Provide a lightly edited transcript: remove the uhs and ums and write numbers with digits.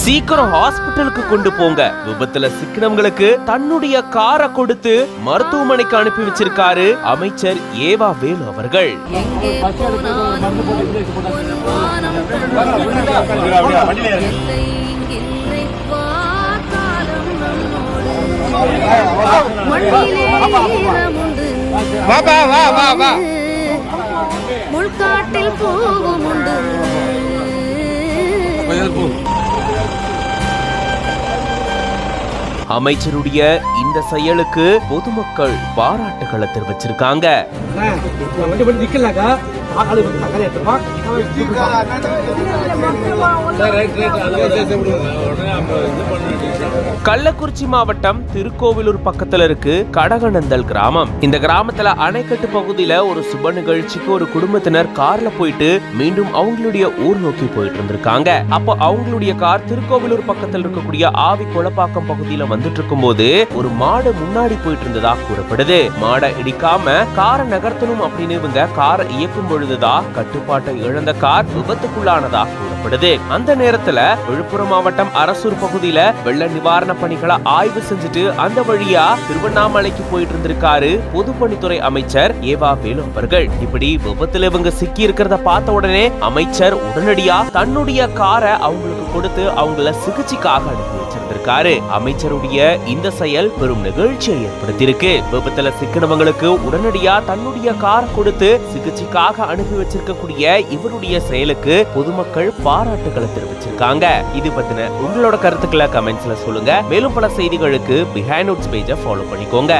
சீக்கிரம் ஹாஸ்பிட்டலுக்கு கொண்டு போங்க. விபத்துல சிக்கினவங்களுக்கு தன்னுடைய காரை கொடுத்து மருத்துவமனைக்கு அனுப்பி வச்சிருக்காரு அமைச்சர் ஏவா வேலு அவர்கள். முள்காட்டில் பூவும் உண்டு. அமைச்சருடைய இந்த செயலுக்கு பொதுமக்கள் பாராட்டுகளை தெரிவிச்சிருக்காங்க. கள்ளக்குறிச்சி மாவட்டம் திருக்கோவிலூர் பக்கத்துல இருக்கு கடகநந்தல் கிராமம். இந்த கிராமத்துல அணைக்கட்டு பகுதியில ஒரு சுப நிகழ்ச்சிக்கு ஒரு குடும்பத்தினர் கார்ல போயிட்டு மீண்டும் அவங்களுடைய ஊர் நோக்கி போயிட்டு இருந்திருக்காங்க. அப்போ அவங்களுடைய கார் திருக்கோவிலூர் பக்கத்தில் இருக்கக்கூடிய ஆவி கொளப்பாக்கம் பகுதியில வந்துட்டு இருக்கும் போது ஒரு மாடு முன்னாடி போயிட்டு இருந்ததா கூறப்படுது. மாடை இடிக்காம காரை நகர்த்தணும் அப்படின்னு இவங்க காரை இயக்கும் பொழுதுதான் கட்டுப்பாட்டை இழந்த கார் விபத்துக்குள்ளானதா கூறப்படுது. அந்த நேரத்துல விழுப்புரம் மாவட்டம் அரசூர் பகுதியில வெள்ள நிவாரண பணிகளை ஆய்வு செஞ்சுட்டு அந்த வழியா திருவண்ணாமலைக்கு போயிட்டு இருந்திருக்காரு பொதுப்பணித்துறை அமைச்சர் ஏவா வேலு அவர்கள். இப்படி விபத்துல இவங்க சிக்கி இருக்கிறத பார்த்த உடனே அமைச்சர் உடனடியா தன்னுடைய காரை அவங்களுக்கு கொடுத்து அவங்கள சிகிச்சைக்காக அனுப்பி வச்சிருந்திருக்காரு. அமைச்சருடைய இந்த செயல் பெரும் நிகழ்ச்சியை ஏற்படுத்தியிருக்கு. விபத்துல சிக்கினவங்களுக்கு உடனடியா தன்னுடைய காரை கொடுத்து சிகிச்சைக்காக அனுப்பி வச்சிருக்கக்கூடிய இவருடைய செயலுக்கு பொதுமக்கள் பாராட்டுகளை தெரிவிச்சிருக்காங்க. இது பத்தின உங்களோட கருத்துக்களை கமெண்ட்ஸ்ல சொல்லுங்க. மேலும் பல செய்திகளுக்கு பிஹைண்ட் நோட்ஸ் பேஜை ஃபாலோ பண்ணிக்கோங்க.